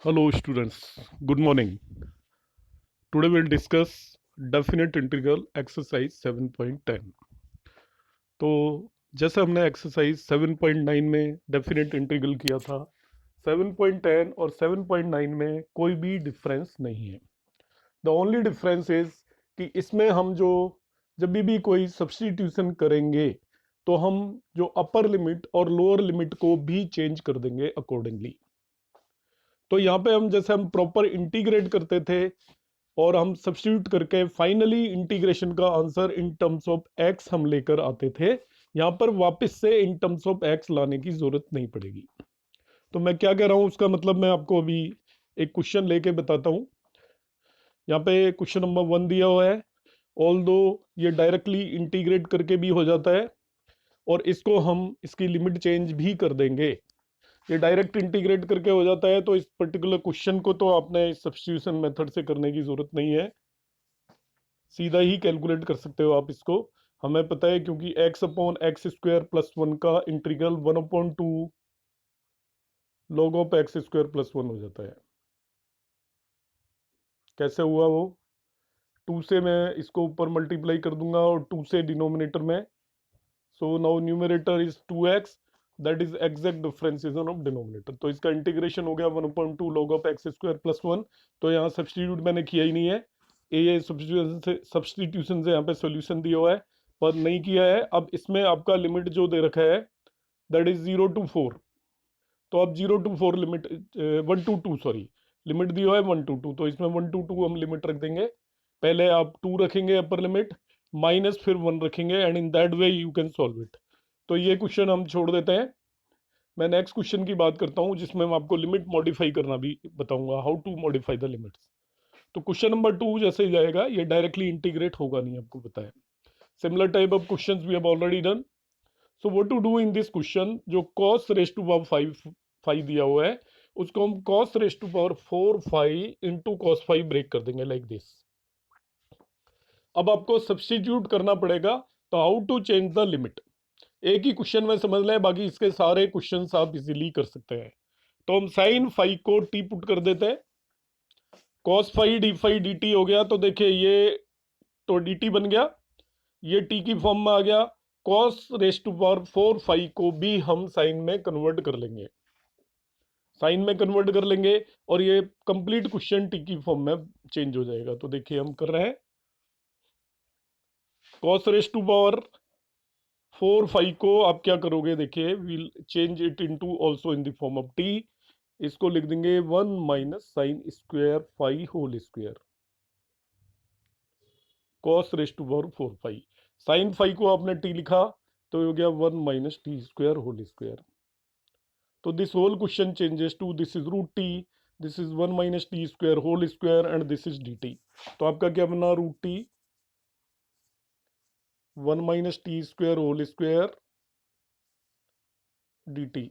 Hello students, good morning. Today we'll discuss definite integral exercise 7.10. तो जैसे हमने exercise 7.9 में डेफिनेट इंटीग्रल किया था, 7.10 और 7.9 में कोई भी डिफरेंस नहीं है। द ओनली डिफरेंस इज कि इसमें हम जो जब भी कोई सब्स्टिट्यूशन करेंगे तो हम जो अपर लिमिट और लोअर लिमिट को भी चेंज कर देंगे अकॉर्डिंगली। तो यहाँ पे हम जैसे हम प्रॉपर इंटीग्रेट करते थे और हम सब्स्टिट्यूट करके फाइनली इंटीग्रेशन का answer in terms of x हम लेकर आते थे, यहाँ पर वापस से इन टर्म्स ऑफ एक्स लाने की जरूरत नहीं पड़ेगी। तो मैं क्या कह रहा हूँ उसका मतलब मैं आपको अभी एक क्वेश्चन लेके बताता हूँ। यहाँ पे क्वेश्चन नंबर 1 दिया हुआ है। ऑल दो ये डायरेक्टली इंटीग्रेट करके भी हो जाता है और इसको हम इसकी लिमिट चेंज भी कर देंगे। ये डायरेक्ट इंटीग्रेट करके हो जाता है, तो इस पर्टिकुलर क्वेश्चन को तो आपने सब्स्टिट्यूशन मेथड से करने की जरूरत नहीं है, सीधा ही कैलकुलेट कर सकते हो आप इसको। हमें पता है क्योंकि x upon x square plus 1 का integral 1/2 log of x square plus 1 हो जाता है। कैसे हुआ वो? 2 से मैं इसको ऊपर मल्टीप्लाई कर दूंगा और 2 से डिनोमिनेटर में, so now numerator is 2x, that is exact differentiation of denominator. तो इसका इंटीग्रेशन हो गया 1/2 log of x square plus 1। तो यहाँ सब्स्टिट्यूट मैंने किया ही नहीं है, ये सब्स्टिट्यूशन से यहाँ पे सोल्यूशन दिया हुआ है पर नहीं किया है। अब इसमें आपका लिमिट जो दे रखा है दैट इज 0 to 4, तो अब 0 to 4 limit 1 to 2 sorry, limit दिया हुआ है 1 to 2, तो इसमें 1 to 2 हम लिमिट रख देंगे। पहले आप 2 रखेंगे अपर लिमिट, माइनस फिर 1 रखेंगे and in that way you can solve it. तो ये क्वेश्चन हम छोड़ देते हैं। मैं नेक्स्ट क्वेश्चन की बात करता हूँ जिसमें मैं आपको लिमिट मॉडिफाई करना भी बताऊंगा, how to modify the limits. तो क्वेश्चन नंबर 2 जैसे ही जाएगा ये डायरेक्टली इंटीग्रेट होगा नहीं, आपको पता है। Similar type of questions we have already done. So what to do in this question, जो cos रेस टू पावर 5 दिया हुआ है उसको हम cos raise to power 4 5 into cos 5 break कर देंगे लाइक दिस। अब आपको सब्स्टिट्यूट करना पड़ेगा, तो how to change the limit एक ही क्वेश्चन में समझ लें, बाकी इसके सारे क्वेश्चंस आप इजीली कर सकते हैं। तो हम साइन फाइव को टी पुट कर देते हैं, cos five D five D T हो गया। तो देखिए ये तो डी टी बन गया, ये टी की फॉर्म में आ गया। cos रेस टू पावर 4 5 को भी हम साइन में कन्वर्ट कर लेंगे, साइन में कन्वर्ट कर लेंगे और ये कंप्लीट क्वेश्चन टी की फॉर्म में चेंज हो जाएगा। तो देखिए हम कर रहे हैं cos रेस टू पावर 4 5 को आप क्या करोगे, देखिए will change it into also in the form of t. इसको लिख देंगे 1 minus sine square 5 whole square cos raise to power 4 5। Sine 5 को आपने टी लिखा तो हो गया 1 minus t square whole square. तो this whole question changes to this is root t, this is 1 minus t square whole square and this is d t. तो आपका क्या बना, root t 1 minus t square whole square d t.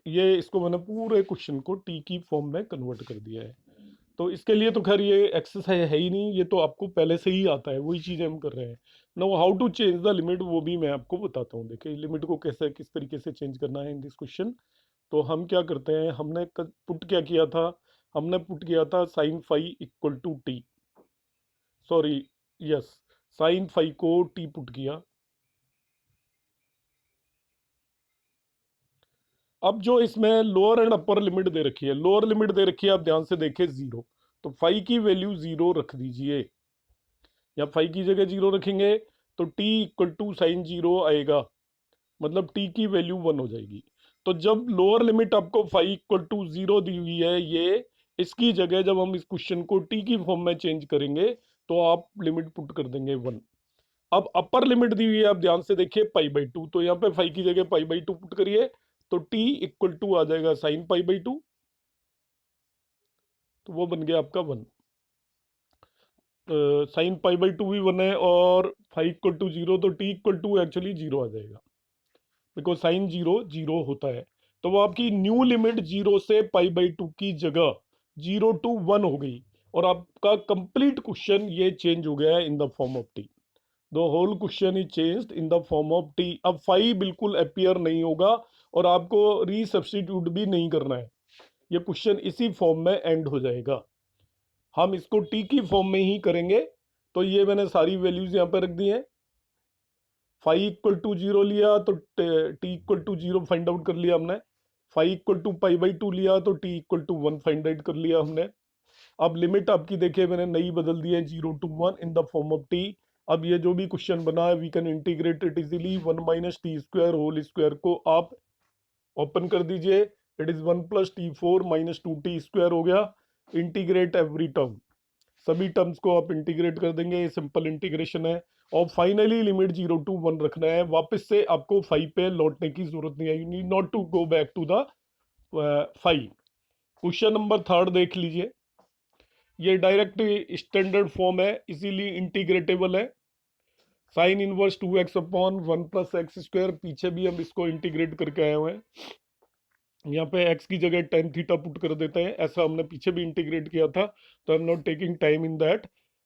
ये इसको मैंने पूरे question को T की फॉर्म में कन्वर्ट कर दिया है। तो इसके लिए तो खैर ये एक्सरसाइज है ही नहीं, ये तो आपको पहले से ही आता है, वही चीजें हम कर रहे हैं। Know how to change the limit वो भी मैं आपको बताता हूँ। देखिए लिमिट को कैसे किस तरीके से चेंज करना है इन दिस क्वेश्चन। तो हम क्या करते हैं, हमने पुट क्या किया था, हमने पुट किया था sine five equal to t, sorry yes, sine five को टी पुट किया। अब जो इसमें लोअर एंड अपर लिमिट दे रखी है, लोअर लिमिट दे रखी है आप ध्यान से देखिए 0, तो फाइव की वैल्यू 0 रख दीजिए, या फाइव की जगह 0 रखेंगे तो टी इक्वल टू साइन 0 आएगा, मतलब टी की वैल्यू 1 हो जाएगी। तो जब लोअर लिमिट आपको 5 इक्वल टू 0 दी हुई है, ये इसकी जगह जब हम इस क्वेश्चन को टी की फॉर्म में चेंज करेंगे तो आप लिमिट पुट कर देंगे 1। अब अपर लिमिट दी हुई है, आप ध्यान से देखिए π/2, तो यहाँ पे 5 की जगह π/2 पुट करिए तो टी इक्वल टू आ जाएगा साइन π/2, तो वो बन गया आपका 1। साइन π/2 भी 1 है और 5 इक्वल टू 0, तो टी इक्वल टू एक्चुअली 0 आ जाएगा बिकॉज साइन 0 0 होता है। तो वो आपकी न्यू लिमिट 0 से π/2 की जगह 0 to 1 हो गई और आपका कंप्लीट क्वेश्चन ये चेंज हो गया है in the form of t. The whole question is changed in the form of t. अब 5 बिल्कुल अपियर नहीं होगा और आपको रीसब्स्टिट्यूट भी नहीं करना है, ये क्वेश्चन इसी फॉर्म में एंड हो जाएगा। हम इसको टी की फॉर्म में ही करेंगे। तो ये मैंने सारी वैल्यूज यहाँ पे रख दी हैं। फाइव इक्वल टू जीरो लिया तो t equal to zero find out कर लिया हमने। Five equal to pi by two लिया तो t equal to one find out कर लिया हमने। अब लिमिट आपकी देखिए मैंने नई बदल दी है, 0 to 1 in the form of t. अब ये जो भी क्वेश्चन बना है we can integrate it easily. 1 - t² whole square को आप ओपन कर दीजिए, इट इज 1 + t4 - 2t² हो गया। इंटीग्रेट एवरी टर्म, सभी टर्म्स को आप इंटीग्रेट कर देंगे, ये सिंपल इंटीग्रेशन है। और फाइनली लिमिट 0 to 1 रखना है। वापस से आपको 5 पे लौटने की जरूरत नहीं है, you need not to go back to the 5। Question number third देख लीजिए, ये डायरेक्ट स्टैंडर्ड फॉर्म है, इजीली इंटीग्रेटेबल है। Sine inverse 2x/1 + x²। पीछे भी हम इसको इंटीग्रेट करके आए हुए हैं। यहाँ पे x की जगह tan थीटा पुट कर देते हैं, ऐसा हमने पीछे भी इंटीग्रेट किया था, तो I am not taking time in that.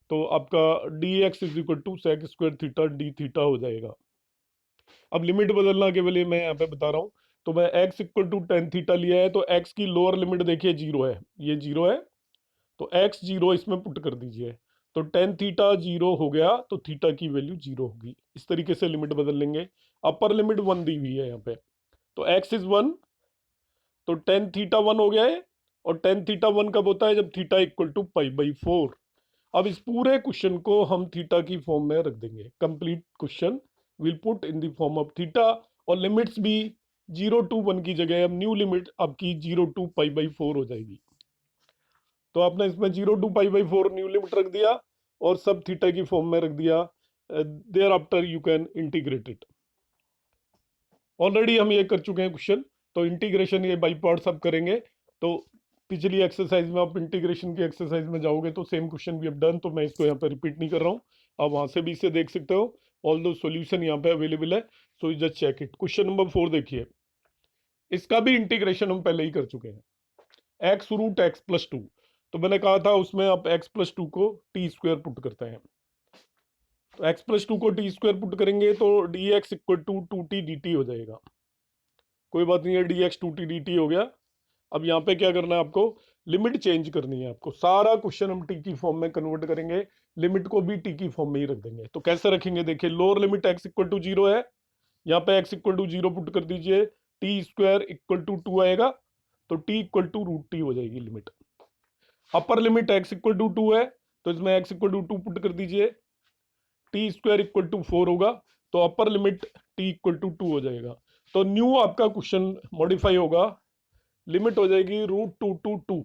तो आपका dx = sec² theta d theta हो जाएगा। अब लिमिट बदलना केवल ये मैं यहाँ पे बता रहा हूँ। तो मैं x = tan थीटा लिया है, तो x की लोअर लिमिट देखिए 0 है, ये 0 है, तो x 0 इसमें पुट कर दीजिए। तो tan थीटा 0 हो गया, तो थीटा की वैल्यू 0 होगी। इस तरीके से लिमिट बदल लेंगे। अपर लिमिट 1 दी हुई है यहाँ पे, तो x इज 1, तो tan थीटा 1 हो गया है। और tan थीटा 1 कब होता है, जब थीटा इक्वल टू π/4। अब इस पूरे क्वेश्चन को हम थीटा की फॉर्म में रख देंगे। Complete question will put in the form of theta. और लिमिट्स भी 0 to 1 की जगह अब न्यू लिमिट आपकी 0 to π/4 हो जाएगी। तो आपने इसमें 0 to π/4 न्यू लिमिट रख दिया और सब थीटा की फॉर्म में रख दिया। There after you can integrate it. Already हम ये कर चुके हैं क्वेश्चन, तो इंटीग्रेशन ये बाई पार्ट्स आप करेंगे। तो पिछली एक्सरसाइज में आप इंटीग्रेशन की एक्सरसाइज में जाओगे तो सेम क्वेश्चन भी अब डन, तो मैं इसको यहाँ पे रिपीट नहीं कर रहा हूँ, आप वहां से भी इसे देख सकते हो। ऑल दो सोल्यूशन यहाँ पे अवेलेबल है, so just check it. Question number 4 देखिए, इसका भी इंटीग्रेशन हम पहले ही कर चुके हैं। x√x+2, तो मैंने कहा था उसमें आप x+2 को t² पुट करते हैं। तो x+2 को t² पुट करेंगे तो dx = 2t dt हो जाएगा। कोई बात नहीं है, dx 2t dt हो गया। अब यहाँ पे क्या करना है आपको, लिमिट चेंज करनी है आपको। सारा क्वेश्चन हम टी की फॉर्म में कन्वर्ट करेंगे, लिमिट को भी टी की फॉर्म में ही रख देंगे। तो कैसे रखेंगे देखिए, लोअर लिमिट x = 0 है, यहाँ पे x = 0 पुट कर दीजिए, t² = 2 आएगा, तो t = √t हो जाएगी लिमिट। अपर लिमिट x = 2 है, तो इसमें x = 2 पुट कर दीजिए, t² = 4 होगा, तो अपर लिमिट t = 2 हो जाएगा। तो न्यू आपका क्वेश्चन मॉडिफाई होगा, लिमिट हो जाएगी √2 to 2,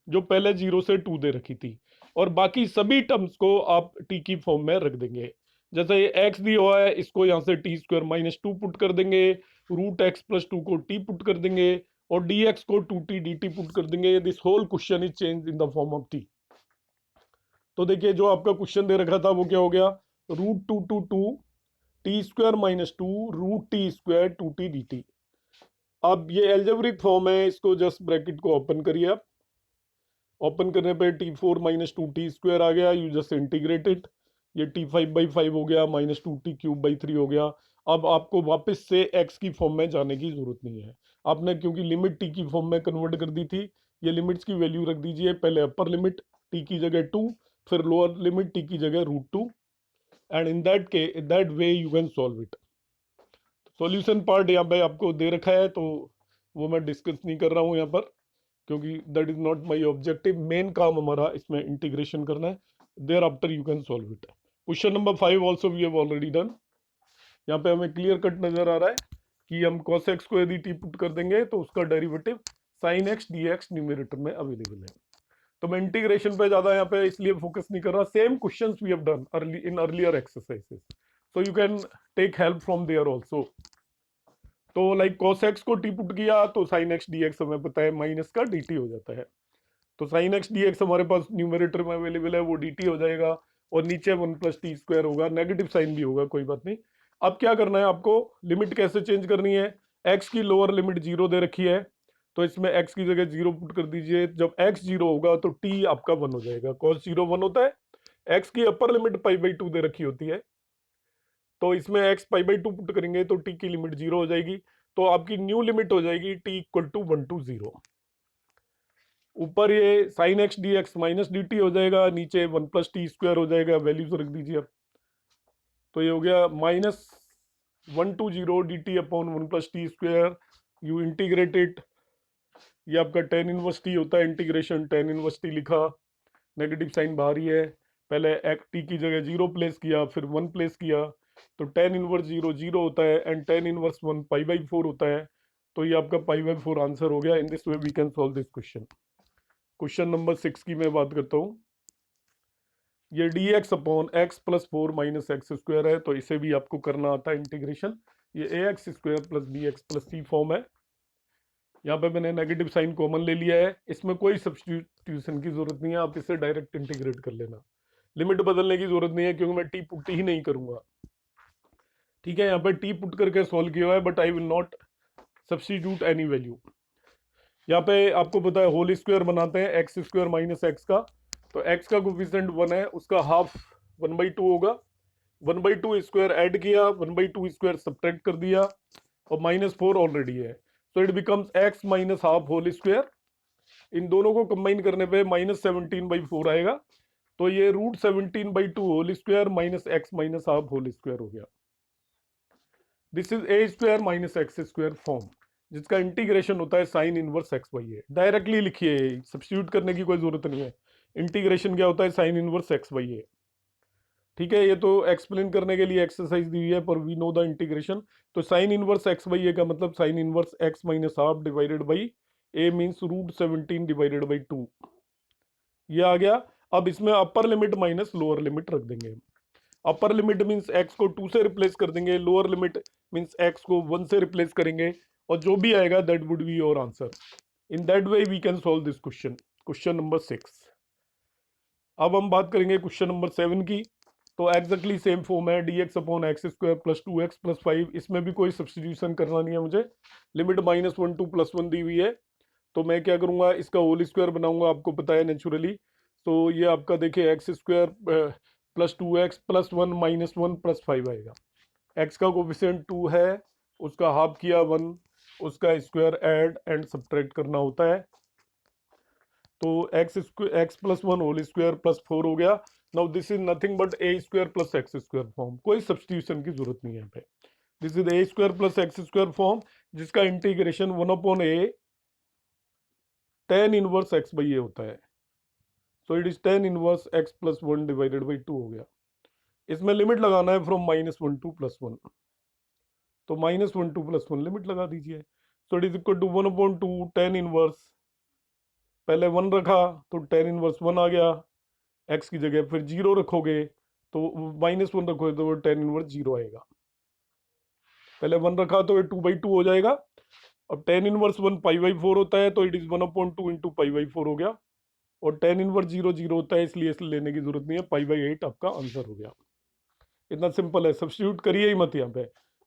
जो पहले 0 से 2 दे रखी थी। और बाकी सभी टर्म्स को आप टी की फॉर्म में रख देंगे। जैसे ये x दिया हुआ है, इसको यहाँ से t² - 2 पुट कर देंगे, √x+2 को t पुट कर देंगे, और dx को 2t dt पुट कर देंगे। This whole question is change in the form of t। तो देखिए जो आपका क्वेश्चन दे रखा था वो क्या हो गया, √2 to 2 t² - 2 √t² 2t dt। अब ये एल्जेब्रिक फॉर्म है, इसको जस्ट ब्रैकेट को ओपन करिए आप। ओपन करने पे t4 - 2t² आ गया, यू जस्ट इंटीग्रेट इट। ये t5/5 हो गया, -2t³ / 3 हो गया। अब आपको वापस से x की फॉर्म में जाने की जरूरत नहीं है, आपने क्योंकि लिमिट t की फॉर्म में कन्वर्ट कर दी थी। ये लिमिट्स की वैल्यू रख दीजिए, पहले अपर लिमिट t की जगह 2, फिर लोअर लिमिट t की जगह √2, and in that way you can solve it. Solution part यहाँ पे आपको दे रखा है, तो वो मैं डिस्कस नहीं कर रहा हूँ यहाँ पर, क्योंकि that is not my objective. Main काम हमारा इसमें इंटीग्रेशन करना है, there after you can solve it. Question number 5 also we have already done. यहाँ पे हमें क्लियर कट नजर आ रहा है कि हम cos x को यदि t पुट कर देंगे तो उसका derivative sin x dx numerator में अवेलेबल है। तो मैं इंटीग्रेशन पे ज्यादा यहाँ पे इसलिए फोकस नहीं कर रहा। Same questions we have done in earlier exercises, so you can take help from there also. तो लाइक cos x को t पुट किया तो sin x dx हमें पता है माइनस का dt हो जाता है। तो sin x dx हमारे पास न्यूमरेटर में अवेलेबल है, वो dt हो जाएगा, और नीचे 1 + t² होगा, नेगेटिव साइन भी होगा, कोई बात नहीं। अब क्या करना है आपको, लिमिट कैसे चेंज करनी है। x की लोअर लिमिट 0 दे रखी है, तो इसमें x की जगह 0 पुट कर दीजिए। जब x 0 होगा तो t आपका 1 हो जाएगा, cos 0 1 होता है। x की अपर लिमिट π/2 दे रखी होती है, तो इसमें x π/2 पुट करेंगे तो t की लिमिट 0 हो जाएगी। तो आपकी न्यू लिमिट हो जाएगी t = 1 to 0। ऊपर ये sine x D x minus D T हो जाएगा, नीचे 1 + t² हो जाएगा, वैल्यूज रख दीजिए अब। तो ये हो गया -120 dt/1 + t²। You integrate it, ये आपका tan इनवर्स टी होता है, इंटीग्रेशन tan इनवर्स टी लिखा, नेगेटिव साइन बाहर ही है, पहले टी की जगह 0 प्लेस किया, फिर 1 प्लेस किया, तो tan इनवर्स 0 0 होता है एंड tan इनवर्स 1 π/4 होता है। तो ये आपका π/4 आंसर हो गया। In this way we can solve this question. Question number 6 की मैं बात करता हूँ। ये dx/x + 4 - x² है, तो इसे भी आपको करना आता है इंटीग्रेशन। ये ax² + bx + c फॉर्म है। यहाँ पे मैंने नेगेटिव साइन कॉमन ले लिया है, इसमें कोई सब्स्टिट्यूशन की जरूरत नहीं है, आप इसे डायरेक्ट इंटीग्रेट कर लेना। लिमिट बदलने की जरूरत नहीं है क्योंकि मैं टी पुट ही नहीं करूंगा। ठीक है, यहाँ पे टी पुट करके सॉल्व किया हुआ है, but I will not substitute any value. यहाँ पे आपको पता है होल स्क्वायर बनाते हैं x² - x का, तो x का कोफिशिएंट 1 है, उसका हाफ 1/2 होगा। 1/2 स्क्वायर ऐड किया, 1/2 स्क्वायर सब्ट्रैक्ट कर दिया, और -4 ऑलरेडी है, तो it becomes x - half whole square. इन दोनों को कंबाइन करने पे -17/4 आएगा, तो ये √17/2 whole square -x - half whole square हो गया। This is a² - x² form, जिसका इंटीग्रेशन होता है साइन इनवर्स x/a। डायरेक्टली लिखिए, सब्स्टिट्यूट करने की कोई जरूरत नहीं है। इंटीग्रेशन क्या होता है, साइन इनवर्स x/a। ठीक है, ये तो एक्सप्लेन करने के लिए एक्सरसाइज दी हुई है, पर वी नो द इंटीग्रेशन। तो साइन इनवर्स x/a का मतलब sine inverse x - half divided by a means √17/2। ये आ गया। अब इसमें upper limit minus lower limit रख देंगे। अपर लिमिट मीन्स x को 2 से रिप्लेस कर देंगे, लोअर लिमिट मीन्स x को 1 से रिप्लेस करेंगे, और जो भी आएगा that would be your answer. In that way we can solve this question, question number 6। अब हम बात करेंगे क्वेश्चन नंबर 7 की। तो एग्जैक्टली सेम फॉर्म है, dx/x² + 2x + 5। इसमें भी कोई सब्स्टिट्यूशन करना नहीं है मुझे। लिमिट -1 to +1 दी हुई है, तो मैं क्या करूंगा, इसका होल स्क्वायर बनाऊंगा, आपको पता है नेचुरली। तो ये आपका देखिए x² + 2x + 1 - 1 + 5 आएगा। x का कोफिशिएंट 2 है, उसका हाफ किया 1, उसका स्क्वायर ऐड एंड सब्ट्रैक्ट करना होता है, तो x + 1 होल स्क्वायर + 4 हो गया। Now this is nothing but a² + x² form, कोई सब्स्टिट्यूशन की जरूरत नहीं है यहाँ पे। This is a² + x² form, जिसका integration 1/a tan inverse x/a होता है। So it is tan inverse x + 1 divided by 2 हो गया। इसमें लिमिट लगाना है फ्रॉम -1 to +1, तो -1 to +1 लिमिट लगा दीजिए। So it is equal to 1/2 tan inverse, पहले 1 रखा तो tan इनवर्स 1 आ गया x की जगह, फिर 0 रखोगे तो -1 रखोगे तो tan इनवर्स 0 आएगा। पहले 1 रखा तो ये 2/2 हो जाएगा। अब tan इनवर्स 1 π/4 होता है, तो इट इज 1/2 × π/4 हो गया, और tan इनवर्स 0 0 होता है, इसलिए इसे लेने की जरूरत नहीं है। π/8 आपका आंसर हो गया। इतना सिंपल है, सब्स्टिट्यूट करिए ही मत यहाँ पे।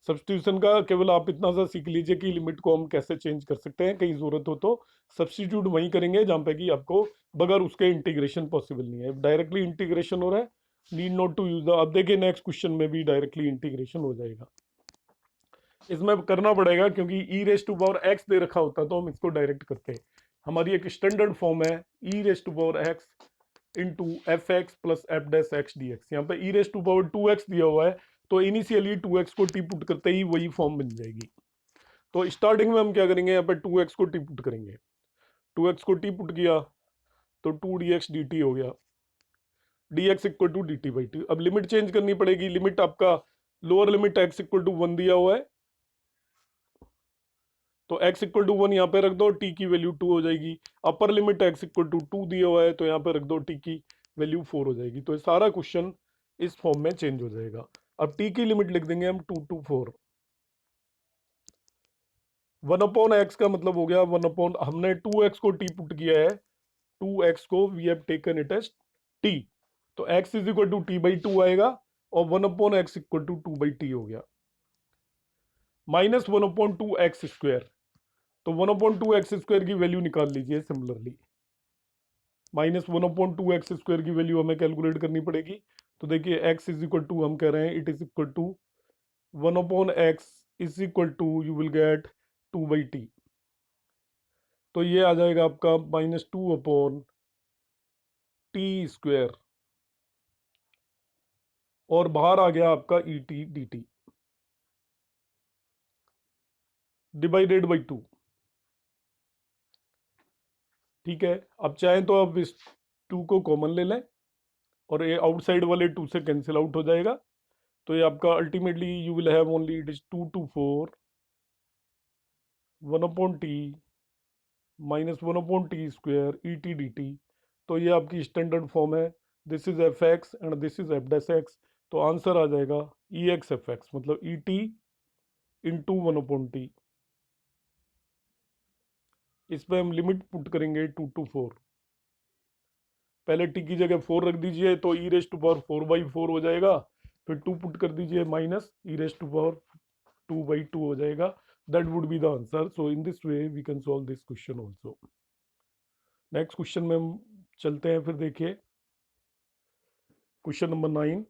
सब्स्टिट्यूशन का केवल आप इतना सा सीख लीजिए कि लिमिट को हम कैसे चेंज कर सकते हैं, कहीं जरूरत हो तो सब्स्टिट्यूट वहीं करेंगे जहाँ पे कि आपको बगैर उसके इंटीग्रेशन पॉसिबल नहीं है। डायरेक्टली इंटीग्रेशन हो रहा है, need not to use the. अब देखिए नेक्स्ट क्वेश्चन में भी डायरेक्टली इंटीग्रेशन हो जाएगा। इसमें करना पड़ेगा क्योंकि e⁻x दे रखा होता तो हम इसको डायरेक्ट करते। हमारी एक स्टैंडर्ड फॉर्म है e⁻x into fx + f' dx। यहाँ पे e⁻2x दिया हुआ है, तो इनिशियली 2x को टी पुट करते ही वही फॉर्म बन जाएगी। तो स्टार्टिंग में हम क्या करेंगे, यहाँ पे 2x को टी पुट करेंगे। 2x को टी पुट किया तो 2 dx dt हो गया, dx = dt/t। अब लिमिट चेंज करनी पड़ेगी। लिमिट आपका लोअर लिमिट x = 1 दिया हुआ है, तो x = 1 यहाँ पे रख दो, t की वैल्यू 2 हो जाएगी। अपर लिमिट x = 2 दिया हुआ है, तो यहाँ पे रख दो, t की वैल्यू 4 हो जाएगी। तो सारा क्वेश्चन इस फॉर्म में चेंज हो जाएगा। अब t की लिमिट लिख देंगे हम 2 to 4। 1/x का मतलब हो गया 1/, हमने 2x को t पुट किया है, 2x को we have taken it as t, तो x = t/2 आएगा, और 1/x = 2/t हो गया। -1/2x², तो 1/2x² की वैल्यू निकाल लीजिए सिमिलरली। -1/2x² की वैल्यू हमें कैलकुलेट करनी पड़ेगी। तो देखिए x = हम कह रहे हैं, it is equal to 1/x = you will get 2/t। तो ये आ जाएगा आपका -2/t², और बाहर आ गया आपका ET/dt डिवाइडेड बाई 2। ठीक है, अब चाहें तो अब इस 2 को कॉमन ले लें और ये आउटसाइड वाले 2 से कैंसिल आउट हो जाएगा। तो ये आपका ultimately you will have only it is 2 to 4 1/t -1/t² ET/dt। तो ये आपकी स्टैंडर्ड फॉर्म है। This is F x and this is F dash x. तो आंसर आ जाएगा EX/FX मतलब ET इंटू 1/t। इस पे हम लिमिट पुट करेंगे 2 to 4। पहले टी की जगह 4 रख दीजिए तो e⁴/4/4 हो जाएगा। फिर 2 पुट कर दीजिए माइनस e⁴2/2 हो जाएगा। That would be the answer. So in this way we can solve this question also. Next question में हम चलते हैं। फिर देखिए क्वेश्चन नंबर 9।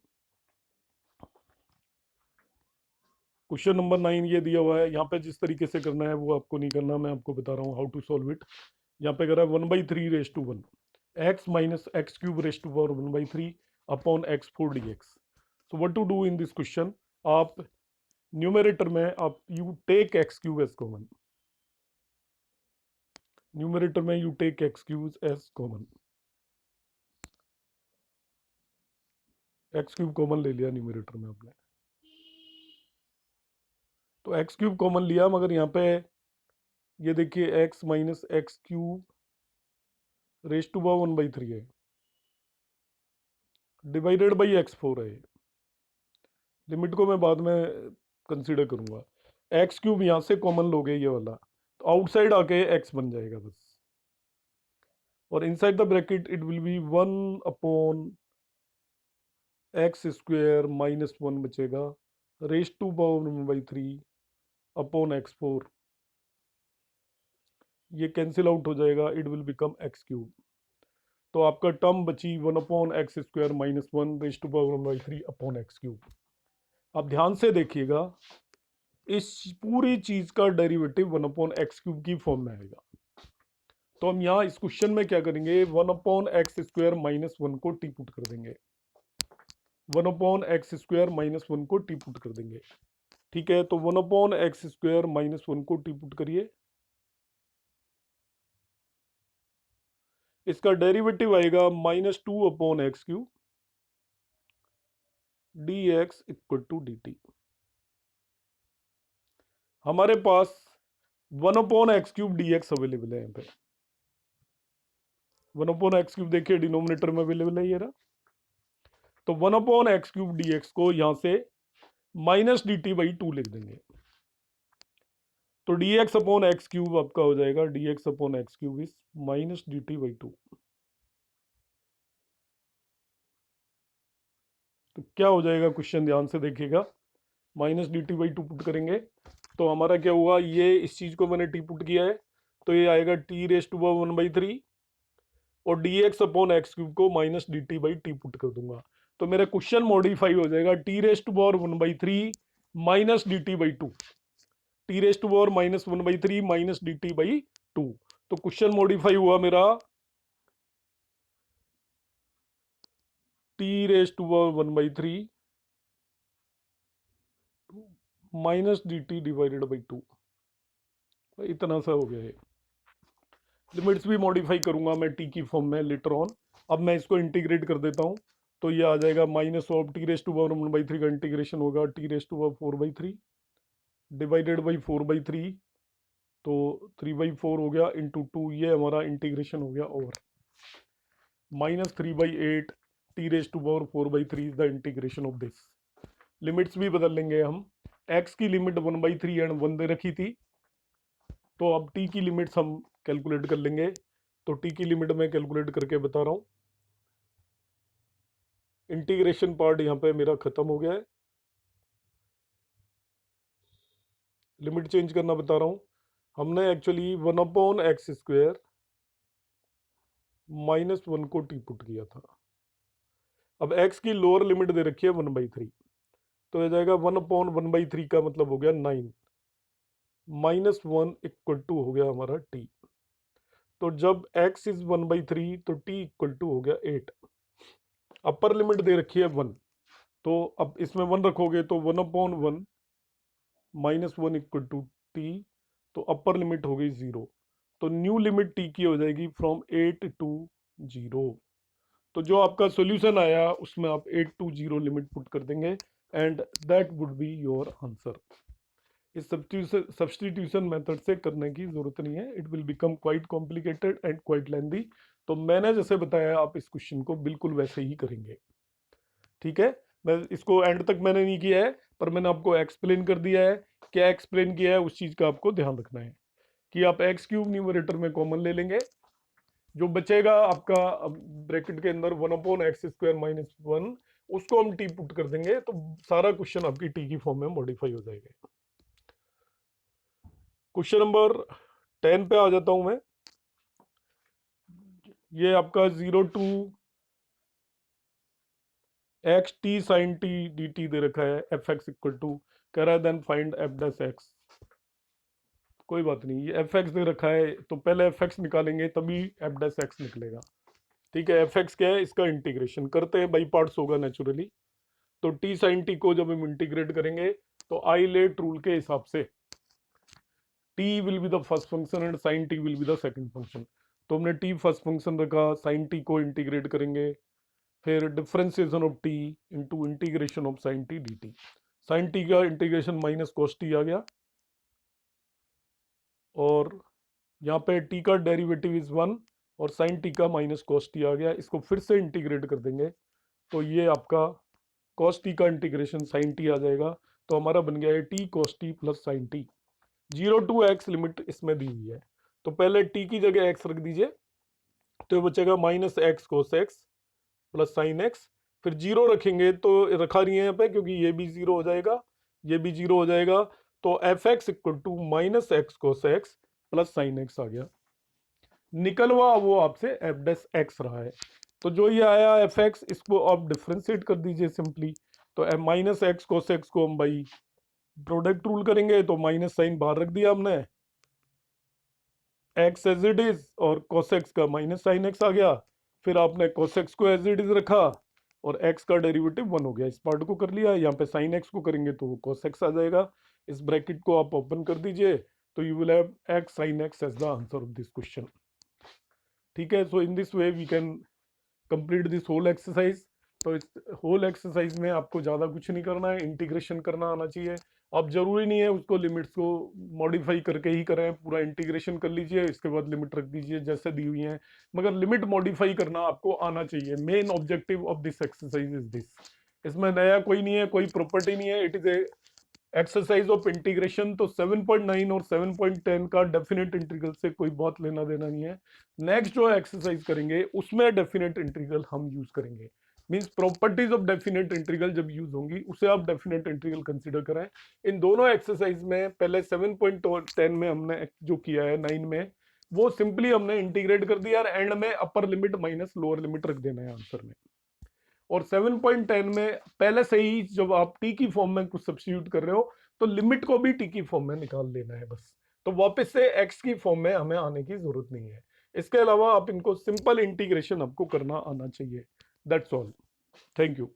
क्वेश्चन नंबर 9 ये दिया हुआ है। यहाँ पे जिस तरीके से करना है वो आपको नहीं करना, मैं आपको बता रहा हूँ हाउ टू सॉल्व इट। यहाँ पे करा 1/3⁻1 x minus x³ 1/3 upon x4 dx। So what to do in this question, आप न्यूमरेटर में आप you take x³ as common. Numerator में you take x³ as common. x³ common ले लिया numerator में आपने, तो x³ कॉमन लिया, मगर यहाँ पे ये देखिए x माइनस x³ 1/3 है डिवाइडेड बाई x4 है। लिमिट को मैं बाद में कंसीडर करूंगा। x³ यहाँ से कॉमन लोगे ये वाला, तो आउटसाइड आके x बन जाएगा बस, और inside the bracket it will be 1/x² -1 बचेगा ⁻⁴ अपॉन x4। ये कैंसिल आउट हो जाएगा, इट विल बिकम x³। तो आपका टर्म बची 1/x² -1 ⁻⁴ अपॉन x³। अब ध्यान से देखिएगा, इस पूरी चीज का डेरिवेटिव 1/x³ की फॉर्म में आएगा। तो हम यहाँ इस क्वेश्चन में क्या करेंगे, 1/x² -1 को टी पुट कर देंगे। 1/x² -1 को टी पुट कर देंगे। ठीक है, तो 1/x² -1 को टी पुट करिए। इसका डेरिवेटिव आएगा -2/x³ dx = dt। हमारे पास 1/x³ dx अवेलेबल है। यहाँ पे 1/x³ देखिए डिनोमिनेटर में अवेलेबल है ये रहा। तो 1/x³ dx को यहां से -dt/2 लिख देंगे। तो dx/x³ आपका हो जाएगा dx/x³ इज -dt/2। तो क्या हो जाएगा क्वेश्चन, ध्यान से देखिएगा। -dt/2 पुट करेंगे तो हमारा क्या हुआ, ये इस चीज को मैंने टी पुट किया है तो ये आएगा t⁻⁴ और dx/x³ को -dt/t पुट कर दूंगा तो मेरा क्वेश्चन मॉडिफाई हो जाएगा t⁻⁴ -dt/2। t⁻⁻⁻1/3 -dt/2। तो क्वेश्चन मॉडिफाई हुआ मेरा t⁻⁴ -dt/2। इतना सा हो गया है। लिमिट्स भी मॉडिफाई करूंगा मैं टी की फॉर्म में लेटर ऑन। अब मैं इसको इंटीग्रेट कर देता हूं तो ये आ जाएगा -t⁻⁴ का इंटीग्रेशन होगा t⁻⁴ डिवाइडेड बाई 4/3। तो 3/4 हो गया इंटू 2, ये हमारा इंटीग्रेशन हो गया over -3/8 t⁻⁴/3 is the integration of this. Limits भी बदल लेंगे हम। x की लिमिट 1/3 एंड 1 दे रखी थी, तो अब t की लिमिट्स हम कैलकुलेट कर लेंगे। तो t की लिमिट मैं कैलकुलेट करके बता रहा हूँ। इंटीग्रेशन पार्ट यहाँ पे मेरा खत्म हो गया है, लिमिट चेंज करना बता रहा हूँ। हमने एक्चुअली 1/x² -1 को टी पुट किया था। अब x की लोअर लिमिट दे रखी है 1/3, तो हो जाएगा 1/1/3 का मतलब हो गया 9 -1 = हो गया हमारा t। तो जब x इज 1/3 तो t इक्वल टू हो गया 8। अपर लिमिट दे रखी है 1, तो अब इसमें 1 रखोगे तो 1/1 -1 इक्वल टू t, तो अपर लिमिट हो गई 0। तो न्यू लिमिट t की हो जाएगी फ्रॉम 8 टू 0। तो जो आपका सॉल्यूशन आया उसमें आप 8 टू 0 लिमिट पुट कर देंगे and that would be your answer. इस सब्स्टिट्यूशन मेथड से करने की जरूरत नहीं है, it will become quite complicated and quite lengthy. तो मैंने जैसे बताया आप इस क्वेश्चन को बिल्कुल वैसे ही करेंगे, ठीक है। मैं इसको एंड तक मैंने नहीं किया है, पर मैंने आपको एक्सप्लेन कर दिया है। क्या एक्सप्लेन किया है उस चीज का आपको ध्यान रखना है कि आप x³ न्यूमरेटर में कॉमन ले लेंगे, जो बचेगा आपका ब्रैकेट के अंदर 1/x² - 1, उसको हम t पुट कर देंगे तो सारा क्वेश्चन आपकी t की फॉर्म में मॉडिफाई हो जाएगा। क्वेश्चन नंबर 10 पे आ जाता हूं मैं। ये आपका 0 to x t sin t dt दे रखा है, fx इक्वल टू कह रहा है then find f dash x। कोई बात नहीं, ये fx दे रखा है तो पहले fx निकालेंगे तभी f डैश x निकलेगा, ठीक है। fx क्या है, इसका इंटीग्रेशन करते हैं, बाई पार्ट्स होगा नेचुरली। तो t sin t को जब हम इंटीग्रेट करेंगे तो आइलेट रूल के हिसाब से t will be the first function and sin t will be the second function. तो हमने t फर्स्ट फंक्शन रखा, sin t को इंटीग्रेट करेंगे, फिर differentiation of t into integration of sin t dt। sin t का integration minus cos t आ गया, और यहाँ पे t का डेरिवेटिव इज 1 और sin t का माइनस cos t आ गया। इसको फिर से इंटीग्रेट कर देंगे तो ये आपका cos t का इंटीग्रेशन sin t आ जाएगा। तो हमारा बन गया है t cos t plus sin t। 0 to x limit इसमें दी हुई है, तो पहले t की जगह x रख दीजिए, तो ये बचेगा -x cos x plus sin x। फिर 0 रखेंगे तो रखा नहीं है यहाँ पे क्योंकि ये भी 0 हो जाएगा, ये भी 0 हो जाएगा। तो fx equal to -x cos x plus sin x आ गया। निकलवा वो आपसे f डैश x रहा है, तो जो ये आया fx, इसको आप डिफ्रेंशिएट कर दीजिए सिंपली। तो -x cos x को हम भाई प्रोडक्ट रूल करेंगे, तो माइनस साइन बाहर रख दिया हमने, x एज इट इज और cos x का माइनस साइन x आ गया। फिर आपने cos x को एज इट इज रखा और x का डेरिवेटिव 1 हो गया, इस पार्ट को कर लिया। यहाँ पे sin x को करेंगे तो cos x आ जाएगा। इस ब्रैकेट को आप ओपन कर दीजिए, तो you will have x sin x as the answer of this question, ठीक है। So in this way we can complete this whole exercise. तो इस होल एक्सरसाइज में आपको ज़्यादा कुछ नहीं करना है, इंटीग्रेशन करना आना चाहिए। अब जरूरी नहीं है उसको लिमिट्स को मॉडिफाई करके ही करें, पूरा इंटीग्रेशन कर लीजिए, इसके बाद लिमिट रख दीजिए जैसे दी हुई है, मगर लिमिट मॉडिफाई करना आपको आना चाहिए। Main objective of this exercise is this. इसमें नया कोई नहीं है, कोई प्रॉपर्टी नहीं है, it is a exercise of integration. तो 7.9 और 7.10 का डेफिनेट इंटीग्रल से कोई बहुत लेना देना नहीं है। नेक्स्ट जो एक्सरसाइज करेंगे उसमें डेफिनेट इंटीग्रल हम यूज करेंगे, means properties of definite integral जब यूज होंगी उसे आप डेफिनेट इंटीग्रल कंसीडर करें। इन दोनों एक्सरसाइज में पहले 7.10 में हमने जो किया है 9 में, वो सिंपली हमने इंटीग्रेट कर दिया और एंड में upper limit minus lower limit रख देना है आंसर में। और 7.10 में पहले से ही जब आप टी की फॉर्म में कुछ सब्स्टिट्यूट कर रहे हो तो लिमिट को भी टी की फॉर्म में निकाल लेना है बस। तो वापस से एक्स की फॉर्म में हमें आने की जरूरत नहीं है। इसके अलावा आप इनको सिंपल इंटीग्रेशन आपको करना आना चाहिए। That's all, thank you.